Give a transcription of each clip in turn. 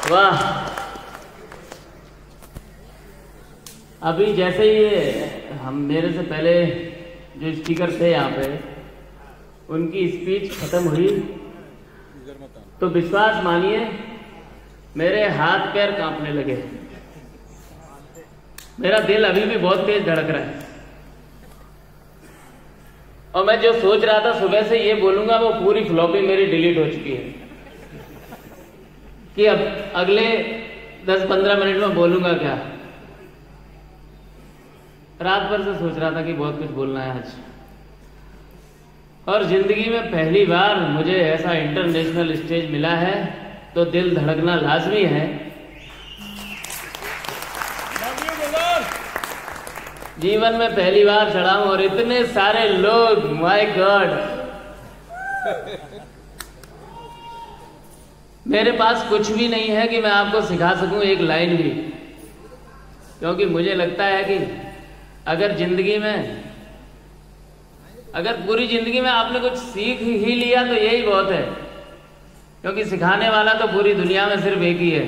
वाह। अभी जैसे ही हम मेरे से पहले जो स्पीकर थे यहाँ पे उनकी स्पीच खत्म हुई तो विश्वास मानिए मेरे हाथ पैर कांपने लगे। मेरा दिल अभी भी बहुत तेज धड़क रहा है और मैं जो सोच रहा था सुबह से ये बोलूंगा वो पूरी फ्लॉपी मेरी डिलीट हो चुकी है कि अब अगले 10-15 मिनट में बोलूंगा क्या। रात भर से सोच रहा था कि बहुत कुछ बोलना है आज, और जिंदगी में पहली बार मुझे ऐसा इंटरनेशनल स्टेज मिला है तो दिल धड़कना लाजमी है। जीवन में पहली बार चढ़ा हूं और इतने सारे लोग, माय गॉड। मेरे पास कुछ भी नहीं है कि मैं आपको सिखा सकूं एक लाइन भी, क्योंकि मुझे लगता है कि अगर जिंदगी में, अगर पूरी जिंदगी में आपने कुछ सीख ही लिया तो यही बहुत है, क्योंकि सिखाने वाला तो पूरी दुनिया में सिर्फ एक ही है।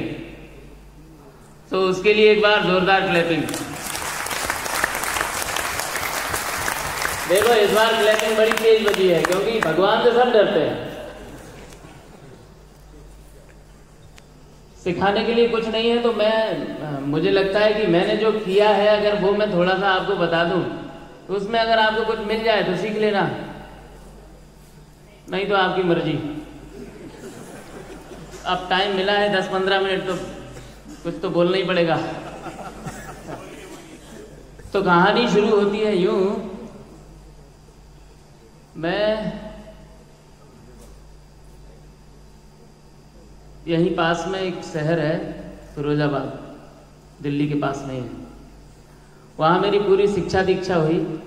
तो उसके लिए एक बार जोरदार क्लैपिंग। देखो इस बार क्लैपिंग बड़ी तेज बजी है क्योंकि भगवान से सब डरते हैं। सिखाने के लिए कुछ नहीं है तो मुझे लगता है कि मैंने जो किया है अगर वो मैं थोड़ा सा आपको बता दूं तो उसमें अगर आपको कुछ मिल जाए तो सीख लेना, नहीं तो आपकी मर्जी। अब टाइम मिला है 10-15 मिनट तो कुछ तो बोलना ही पड़ेगा। तो कहानी शुरू होती है यूं। मैं यहीं पास में एक शहर है फिरोजाबाद, दिल्ली के पास में है, वहाँ मेरी पूरी शिक्षा दीक्षा हुई।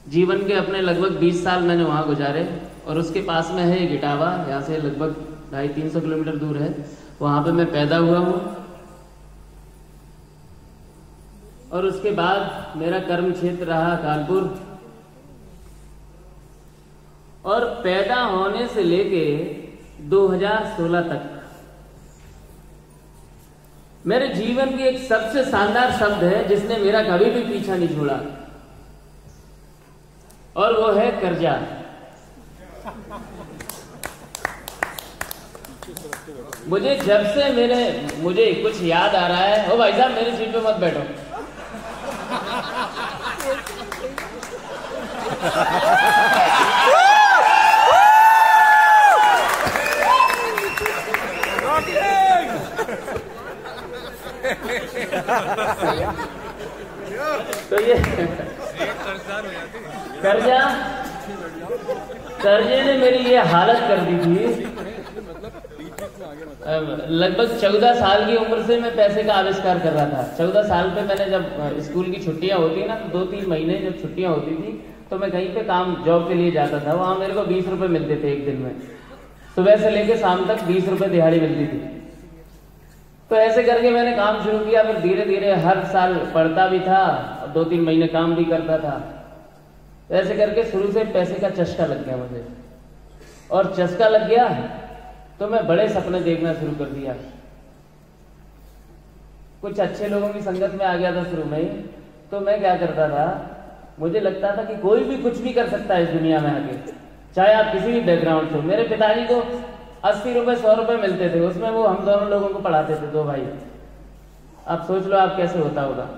जीवन के अपने लगभग 20 साल मैंने वहाँ गुजारे और उसके पास में है एक इटावा, यहाँ से लगभग 250-300 किलोमीटर दूर है। वहाँ पे मैं पैदा हुआ हूँ और उसके बाद मेरा कर्म क्षेत्र रहा कानपुर। और पैदा होने से लेके 2016 तक मेरे जीवन की एक सबसे शानदार शब्द है जिसने मेरा कभी भी पीछा नहीं छोड़ा, और वो है कर्जा। मुझे जब से मुझे कुछ याद आ रहा है। ओ भाई साहब मेरी सीट पे मत बैठो। तो ये कर्जे ने मेरी ये हालत कर दी थी। लगभग 14 साल की उम्र से मैं पैसे का आविष्कार कर रहा था। 14 साल पे मैंने जब स्कूल की छुट्टियां होती ना तो 2-3 महीने जब छुट्टियां होती थी तो मैं कहीं पे काम जॉब के लिए जाता था। वहां मेरे को 20 रुपए मिलते थे एक दिन में, सुबह से लेके शाम तक 20 रुपए दिहाड़ी मिलती थी। तो ऐसे करके मैंने काम शुरू किया। फिर धीरे धीरे हर साल पढ़ता भी था और 2-3 महीने काम भी करता था। ऐसे करके शुरू से पैसे का चस्का लग गया मुझे, और चस्का लग गया तो मैं बड़े सपने देखना शुरू कर दिया। कुछ अच्छे लोगों की संगत में आ गया था शुरू में ही। तो मैं क्या करता था, मुझे लगता था कि कोई भी कुछ भी कर सकता है इस दुनिया में आके, चाहे आप किसी भी बैकग्राउंड से। मेरे पिताजी को 80 रुपए 100 रुपए मिलते थे, उसमें वो हम दोनों लोगों को पढ़ाते थे, 2 भाई। आप सोच लो आप कैसे होता होगा।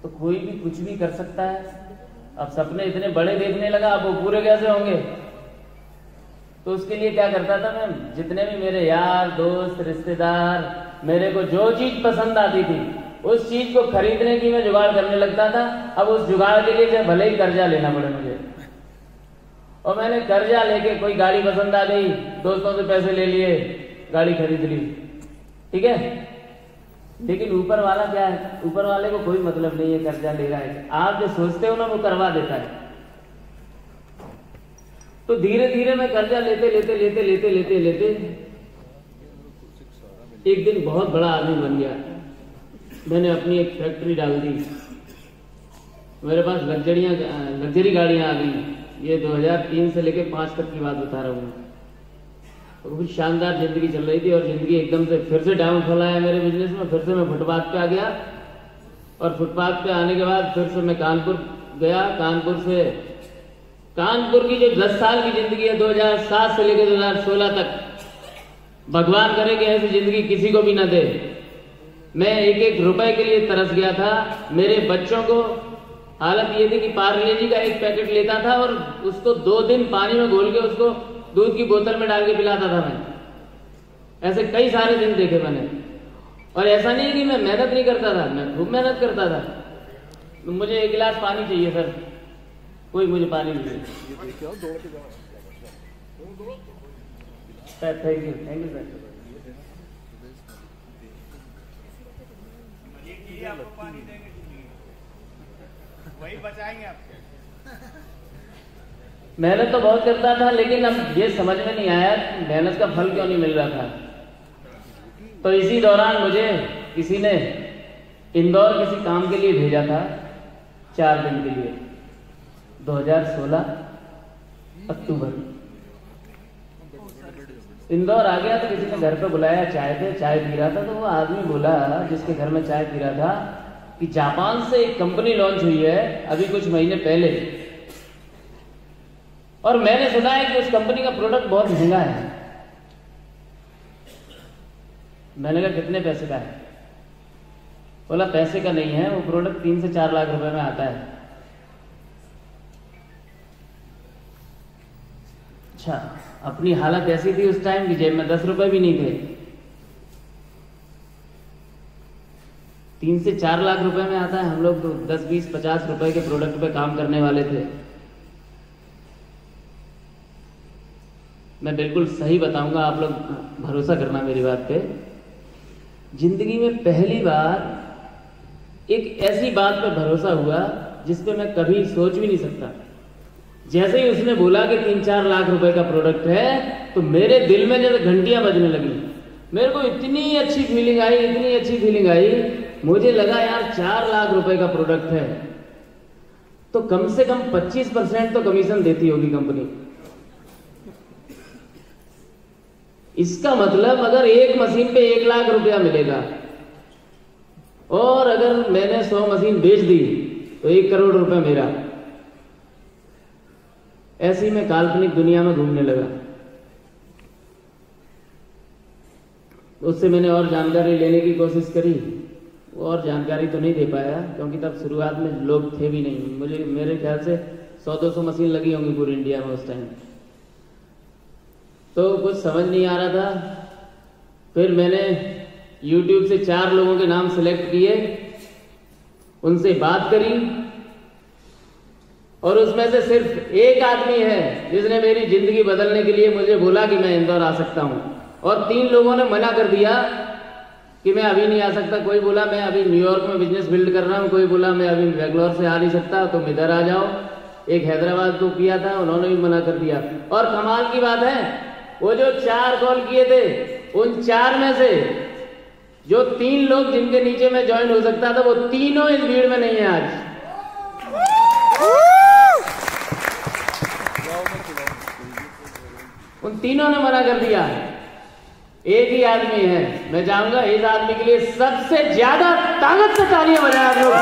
तो कोई भी कुछ भी कर सकता है। अब सपने इतने बड़े देखने लगा, अब वो पूरे कैसे होंगे। तो उसके लिए क्या करता था मैं, जितने भी मेरे यार दोस्त रिश्तेदार, मेरे को जो चीज पसंद आती थी उस चीज को खरीदने की मैं जुगाड़ करने लगता था। अब उस जुगाड़ के लिए चाहे भले ही कर्जा लेना पड़े मुझे। और मैंने कर्जा लेके, कोई गाड़ी पसंद आ गई, दोस्तों से पैसे ले लिए, गाड़ी खरीद ली, ठीक है। लेकिन ऊपर वाला क्या है, ऊपर वाले को कोई मतलब नहीं है कर्जा ले रहा है। आप जो सोचते हो ना वो करवा देता है। तो धीरे धीरे मैं कर्जा लेते लेते लेते लेते लेते लेते एक दिन बहुत बड़ा आदमी बन गया। मैंने अपनी एक फैक्ट्री डाल दी, मेरे पास लग्जरी गाड़ियां आ गई, ये 2003 से लेके 5 तक की बात बता रहा हूँ। बहुत शानदार जिंदगी चल रही थी और जिंदगी एकदम से फिर से डाउनफॉल आया मेरे बिजनेस में। फिर से मैं फुटपाथ पे आ गया और फुटपाथ पे आने के बाद फिर से मैं कानपुर गया। कानपुर की जो 10 साल की जिंदगी है 2007 से लेकर 2016 तक, भगवान करे कि ऐसी जिंदगी किसी को भी ना दे। मैं एक एक रुपए के लिए तरस गया था। मेरे बच्चों को हालत ये थी कि पार्ले जी का एक पैकेट लेता था और उसको 2 दिन पानी में घोल के उसको दूध की बोतल में डाल के पिलाता था मैं। ऐसे कई सारे दिन देखे मैंने। और ऐसा नहीं कि मैं मेहनत नहीं करता था, मैं खूब मेहनत करता था। मुझे 1 गिलास पानी चाहिए सर, कोई मुझे पानी नहीं दे। Thank you sir. आपको पानी देंगे, वही बचाएंगे आपके। मेहनत तो बहुत करता था, लेकिन अब ये समझ में नहीं आया कि मेहनत का फल क्यों नहीं मिल रहा था। तो इसी दौरान मुझे किसी ने इंदौर किसी काम के लिए भेजा था 4 दिन के लिए, 2016 अक्टूबर। इंदौर आ गया तो किसी ने घर पे बुलाया, चाय पी रहा था। तो वो आदमी बोला जिसके घर में चाय पी रहा था कि जापान से एक कंपनी लॉन्च हुई है अभी कुछ महीने पहले, और मैंने सुना है कि उस कंपनी का प्रोडक्ट बहुत महंगा है। मैंने कहा कितने पैसे का है? बोला पैसे का नहीं है, वो प्रोडक्ट 3 से 4 लाख रुपए में आता है। अच्छा, अपनी हालत ऐसी थी उस टाइम की जेब में 10 रुपए भी नहीं थे। 3 से 4 लाख रुपए में आता है। हम लोग तो 10, 20, 50 रुपए के प्रोडक्ट पे काम करने वाले थे। मैं बिल्कुल सही बताऊंगा, आप लोग भरोसा करना मेरी बात पे। जिंदगी में पहली बार एक ऐसी बात पे भरोसा हुआ जिस पे मैं कभी सोच भी नहीं सकता। जैसे ही उसने बोला कि 3-4 लाख रुपए का प्रोडक्ट है, तो मेरे दिल में जैसे घंटियां बजने लगी। मेरे को इतनी अच्छी फीलिंग आई, मुझे लगा यार 4 लाख रुपए का प्रोडक्ट है तो कम से कम 25% तो कमीशन देती होगी कंपनी। इसका मतलब अगर एक मशीन पे 1 लाख रुपया मिलेगा और अगर मैंने 100 मशीन बेच दी तो 1 करोड़ रुपया मेरा। ऐसी मैं काल्पनिक दुनिया में घूमने लगा। उससे मैंने और जानकारी लेने की कोशिश करी, और जानकारी तो नहीं दे पाया क्योंकि तब शुरुआत में लोग थे भी नहीं। मेरे ख्याल से 100-200 मशीन लगी होंगी पूरी इंडिया में उस टाइम। तो कुछ समझ नहीं आ रहा था। फिर मैंने YouTube से 4 लोगों के नाम सिलेक्ट किए, उनसे बात करी, और उसमें से सिर्फ एक आदमी है जिसने मेरी जिंदगी बदलने के लिए मुझे बोला कि मैं इंदौर आ सकता हूं, और 3 लोगों ने मना कर दिया कि मैं अभी नहीं आ सकता। कोई बोला मैं अभी न्यूयॉर्क में बिजनेस बिल्ड कर रहा हूं, कोई बोला मैं अभी बेंगलोर से आ नहीं सकता, तुम इधर आ जाओ। एक हैदराबाद को किया था, उन्होंने भी मना कर दिया। और कमाल की बात है, वो जो 4 कॉल किए थे उन 4 में से जो 3 लोग जिनके नीचे मैं ज्वाइन हो सकता था, वो तीनों इस भीड़ में नहीं है आज। उन तीनों ने मना कर दिया। एक ही आदमी है, मैं चाहूंगा इस आदमी के लिए सबसे ज्यादा ताकत से तालियां बजाएं आप लोग।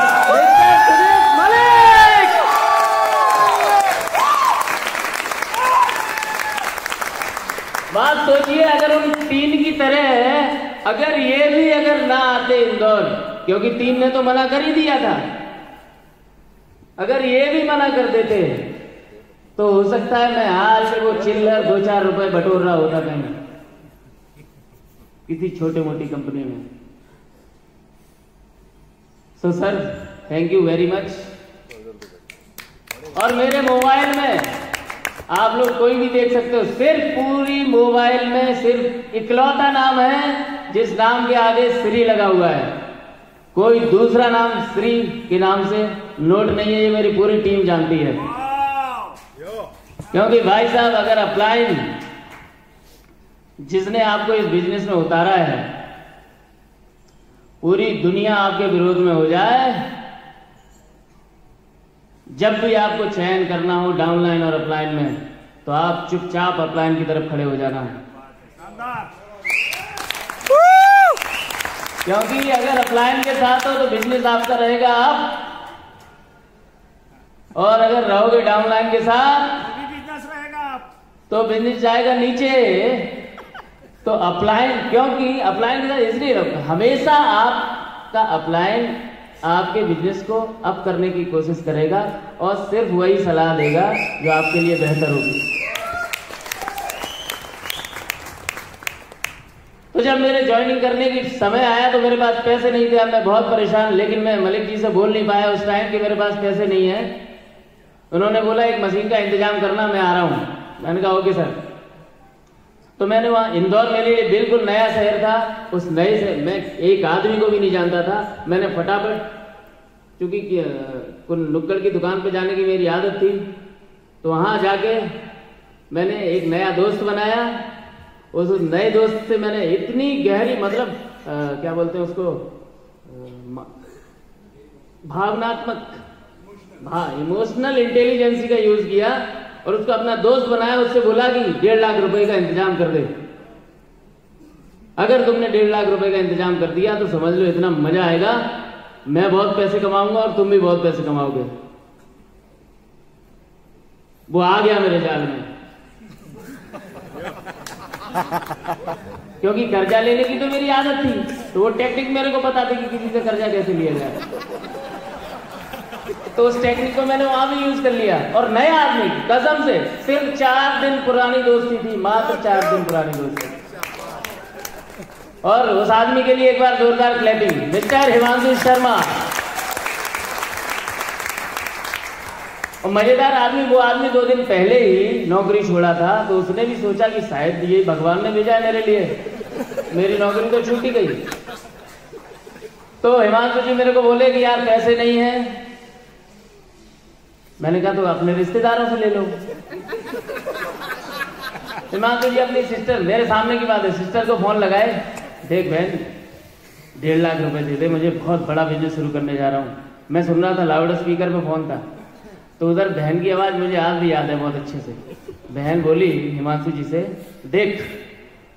बात सोचिए, अगर उन 3 की तरह अगर ये भी अगर ना आते इंदौर, क्योंकि 3 ने तो मना कर ही दिया था, अगर ये भी मना कर देते तो हो सकता है मैं आज वो चिल्लर 2-4 रुपए बटोर रहा होता कहीं किसी छोटे मोटी कंपनी में। So sir, thank you very much. और मेरे मोबाइल में आप लोग कोई भी देख सकते हो, सिर्फ पूरी मोबाइल में सिर्फ इकलौता नाम है जिस नाम के आगे श्री लगा हुआ है। कोई दूसरा नाम श्री के नाम से नोट नहीं है। ये मेरी पूरी टीम जानती है, क्योंकि भाई साहब अगर अपलाइन जिसने आपको इस बिजनेस में उतारा है, पूरी दुनिया आपके विरोध में हो जाए, जब भी आपको चयन करना हो डाउनलाइन और अपलाइन में, तो आप चुपचाप अपलाइन की तरफ खड़े हो जाना है। क्योंकि अगर अपलाइन के साथ हो तो बिजनेस आपका रहेगा अप, और अगर रहोगे डाउनलाइन के साथ बिजनेस रहेगा तो बिजनेस जाएगा नीचे। तो अपलाइन, क्योंकि अपलाइन के साथ इसलिए रखो, हमेशा आपका अपलाइन आपके बिजनेस को अप करने की कोशिश करेगा और सिर्फ वही सलाह देगा जो आपके लिए बेहतर होगी। तो जब मेरे ज्वाइनिंग करने की समय आया तो मेरे पास पैसे नहीं थे, मैं बहुत परेशान, लेकिन मैं मलिक जी से बोल नहीं पाया उस टाइम कि मेरे पास पैसे नहीं है। उन्होंने बोला एक मशीन का इंतजाम करना, मैं आ रहा हूं। मैंने कहा ओके सर। तो मैंने वहां, इंदौर मेरे लिए बिल्कुल नया शहर था, उस नए से मैं एक आदमी को भी नहीं जानता था। मैंने फटाफट, क्योंकि नुक्कड़ की दुकान पे जाने की मेरी आदत थी, तो वहां जाके मैंने एक नया दोस्त बनाया। उस नए दोस्त से मैंने इतनी गहरी, मतलब क्या बोलते हैं उसको, भावनात्मक, इमोशनल इंटेलिजेंसी का यूज किया और उसको अपना दोस्त बनाया। उससे बोला कि 1.5 लाख रुपए का इंतजाम कर दे। अगर तुमने 1.5 लाख रुपए का इंतजाम कर दिया तो समझ लो इतना मजा आएगा, मैं बहुत पैसे कमाऊंगा और तुम भी बहुत पैसे कमाओगे। वो आ गया मेरे जाल में, क्योंकि कर्जा लेने की तो मेरी आदत थी, तो वो टेक्निक मेरे को पता थी कि किसी से कर्जा कैसे लिया जाए। तो उस टेक्निक को मैंने वहां भी यूज कर लिया। और नए आदमी, कसम से, सिर्फ 4 दिन पुरानी दोस्ती थी, मात्र 4 दिन पुरानी दोस्ती। और उस आदमी के लिए एक बार जोरदार क्लैपिंग, मिस्टर हिमांशु शर्मा। और मजेदार आदमी, वो आदमी 2 दिन पहले ही नौकरी छोड़ा था, तो उसने भी सोचा कि शायद ये भगवान ने भेजा है मेरे लिए, मेरी नौकरी तो छूट ही गई। तो हिमांशु जी मेरे को बोले कि यार पैसे नहीं है। मैंने कहा तो अपने रिश्तेदारों से ले लो। हिमांशु जी अपनी सिस्टर, मेरे सामने की बात है, सिस्टर को फोन लगाए, देख बहन 1.5 लाख रुपए दे दे, मुझे बहुत बड़ा बिजनेस शुरू करने जा रहा हूँ। मैं सुन रहा था, लाउड स्पीकर पे फोन था, तो उधर बहन की आवाज मुझे आज भी याद है बहुत अच्छे से। बहन बोली हिमांशु जी से, देख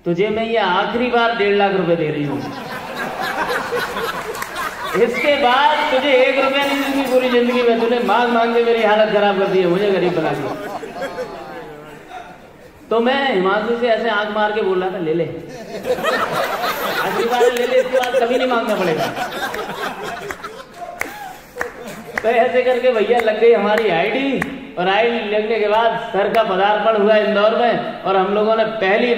तुझे मैं ये आखिरी बार 1.5 लाख रुपए दे रही हूँ, इसके बाद तुझे 1 रुपया नहीं दूंगी पूरी जिंदगी में। तूने मांग मांग के मेरी हालत खराब कर दी है, मुझे गरीब बना दिया। तो मैं हिमांशु से ऐसे आंख मार के बोल रहा था, ले ले आखिरी बार ले ले, इसके बाद कभी नहीं मांगना पड़ेगा। तो ऐसे करके भैया लग गई हमारी आईडी, और आईडी लगने के बाद सर का पदार्पण हुआ इंदौर में। और हम लोगों ने पहली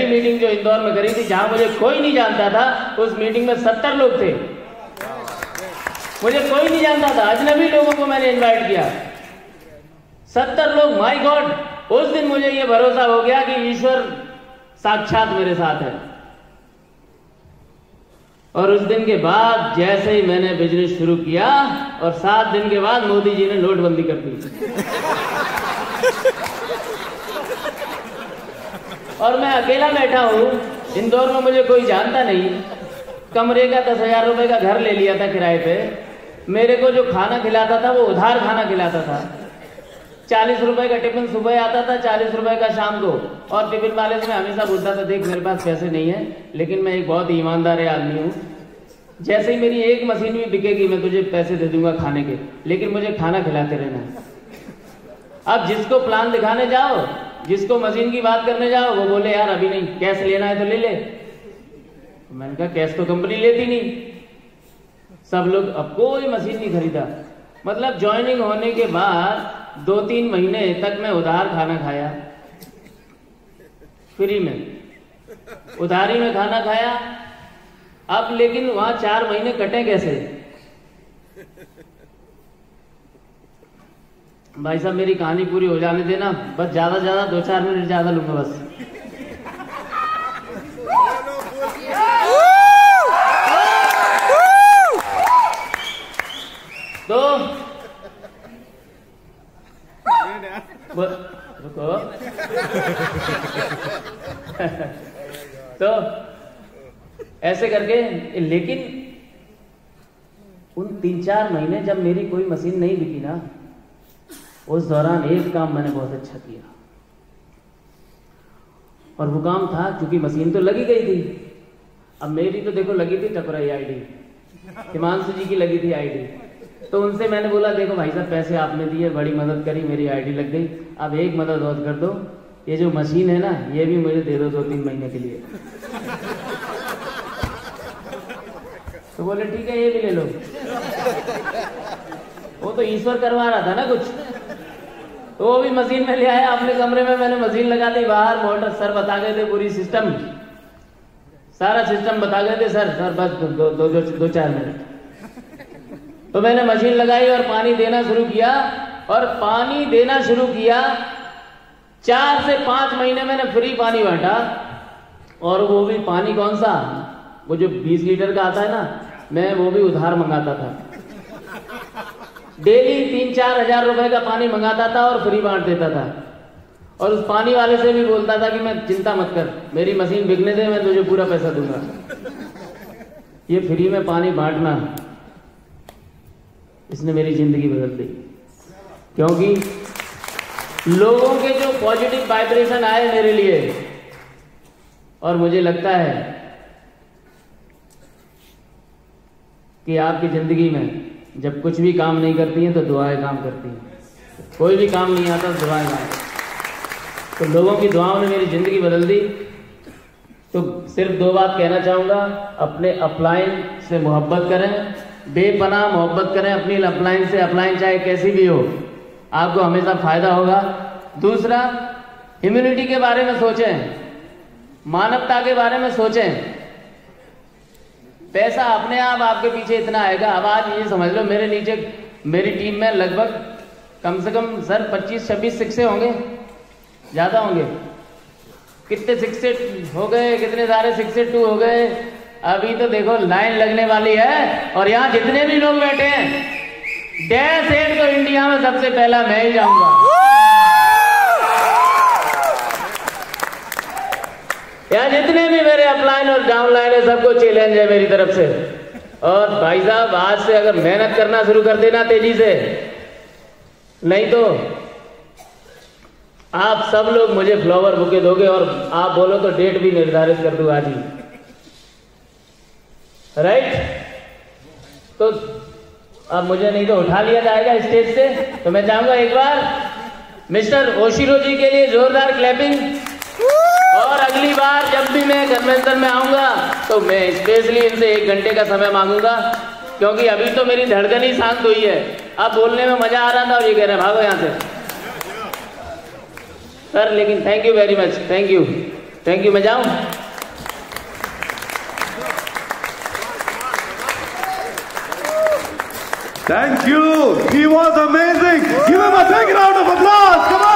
मीटिंग जो इंदौर में करी थी, जहां मुझे कोई नहीं जानता था, उस मीटिंग में 70 लोग थे। मुझे कोई नहीं जानता था, अजनबी लोगों को मैंने इनवाइट किया, 70 लोग। माय गॉड, उस दिन मुझे ये भरोसा हो गया कि ईश्वर साक्षात मेरे साथ है। और उस दिन के बाद जैसे ही मैंने बिजनेस शुरू किया, और 7 दिन के बाद मोदी जी ने नोटबंदी कर दी। और मैं अकेला बैठा हूं इंदौर में, मुझे कोई जानता नहीं। कमरे का 10,000 रुपए का घर ले लिया था किराए पे। मेरे को जो खाना खिलाता था वो उधार खाना खिलाता था। 40 रुपए का टिफिन सुबह आता था, 40 रुपए का शाम को। और टिफिन वाले से मैं हमेशा बोलता था, देख मेरे पास पैसे नहीं है, लेकिन मैं एक बहुत ईमानदार आदमी हूँ, जैसे ही मेरी एक मशीन भी बिकेगी मैं तुझे पैसे दे दूंगा खाने के, लेकिन मुझे खाना खिलाते रहना। अब जिसको प्लान दिखाने जाओ, जिसको मशीन की बात करने जाओ, वो बोले यार अभी नहीं, कैश लेना है तो ले ले। मैंने कहा कैश तो कंपनी लेती नहीं। सब लोग, अब कोई मशीन नहीं खरीदा। मतलब ज्वाइनिंग होने के बाद 2-3 महीने तक मैं उधार खाना खाया, फ्री में, उधारी में खाना खाया। अब लेकिन वहां 4 महीने कटे कैसे? भाई साहब मेरी कहानी पूरी हो जाने देना, बस ज्यादा 2-4 मिनट ज्यादा लूंगा बस। तो रुको तो ऐसे करके, लेकिन उन 3-4 महीने जब मेरी कोई मशीन नहीं बिकी ना, उस दौरान एक काम मैंने बहुत अच्छा किया, और वो काम था, क्योंकि मशीन तो लगी गई थी, अब मेरी तो देखो लगी थी टपराई आईडी, हिमांशु जी की लगी थी आईडी, तो उनसे मैंने बोला देखो भाई साहब पैसे आपने दिए, बड़ी मदद करी, मेरी आईडी लग गई, अब एक मदद और कर दो, ये जो मशीन है ना ये भी मुझे दे दो 2-3 महीने के लिए। तो बोले ठीक है ये भी ले लो। वो तो ईश्वर करवा रहा था ना कुछ, तो वो भी मशीन में ले आया अपने कमरे में, मैंने मशीन लगा दी, बाहर मोटर सर बता गए थे, पूरी सिस्टम सारा सिस्टम बता गए थे, सर बस 2-4 मिनट। तो मैंने मशीन लगाई और पानी देना शुरू किया, और पानी देना शुरू किया, 4 से 5 महीने मैंने फ्री पानी बांटा, और वो भी पानी कौन सा, वो जो 20 लीटर का आता है ना, मैं वो भी उधार मंगाता था, डेली 3-4 हजार रुपए का पानी मंगाता था और फ्री बांट देता था, और उस पानी वाले से भी बोलता था कि मैं चिंता मत कर, मेरी मशीन बिकने दे, मैं तुझे पूरा पैसा दूंगा। ये फ्री में पानी बांटना, इसने मेरी जिंदगी बदल दी, क्योंकि लोगों के जो पॉजिटिव वाइब्रेशन आए मेरे लिए, और मुझे लगता है कि आपकी जिंदगी में जब कुछ भी काम नहीं करती हैं तो दुआएं काम करती हैं, कोई भी काम नहीं आता तो दुआएं काम। तो लोगों की दुआओं ने मेरी जिंदगी बदल दी। तो सिर्फ 2 बात कहना चाहूंगा, अपने अपलाइन से मोहब्बत करें, बेपनाह मोहब्बत करें अपनी अपलाइन से, अपलाइन चाहे कैसी भी हो, आपको हमेशा फायदा होगा। दूसरा, ह्यूमैनिटी के बारे में सोचें, मानवता के बारे में सोचें, पैसा अपने आप आपके पीछे इतना आएगा। अब आज ये समझ लो मेरे नीचे मेरी टीम में लगभग कम से कम सर 25-26 शिक्षे होंगे, ज्यादा होंगे, कितने शिक्षे हो गए, कितने सारे शिक्षे 2 हो गए, अभी तो देखो लाइन लगने वाली है, और यहाँ जितने भी लोग बैठे हैं, डैश हेड तो इंडिया में सबसे पहला मैं ही जाऊंगा। यहाँ जितने भी मेरे अपलाइन और डाउनलाइन है, सबको चैलेंज है मेरी तरफ से। और भाई साहब आज से अगर मेहनत करना शुरू कर देना तेजी से, नहीं तो आप सब लोग मुझे फ्लावर बुके दोगे, और आप बोलो तो डेट भी निर्धारित कर दूं आज ही, राइट। तो अब मुझे नहीं तो उठा लिया जाएगा स्टेज से, तो मैं चाहूंगा एक बार मिस्टर ओशिरो जी के लिए जोरदार क्लैपिंग। और अगली बार जब भी मैं कन्वेंशन में आऊंगा तो मैं स्पेशली इनसे 1 घंटे का समय मांगूंगा, क्योंकि अभी तो मेरी धड़कन ही शांत हुई है। अब बोलने में मजा आ रहा था और ये कह रहे हैं भागो यहाँ से सर। लेकिन thank you very much, thank you. मैं जाऊं? Thank you. He was amazing. Give him a big round of applause. Come on.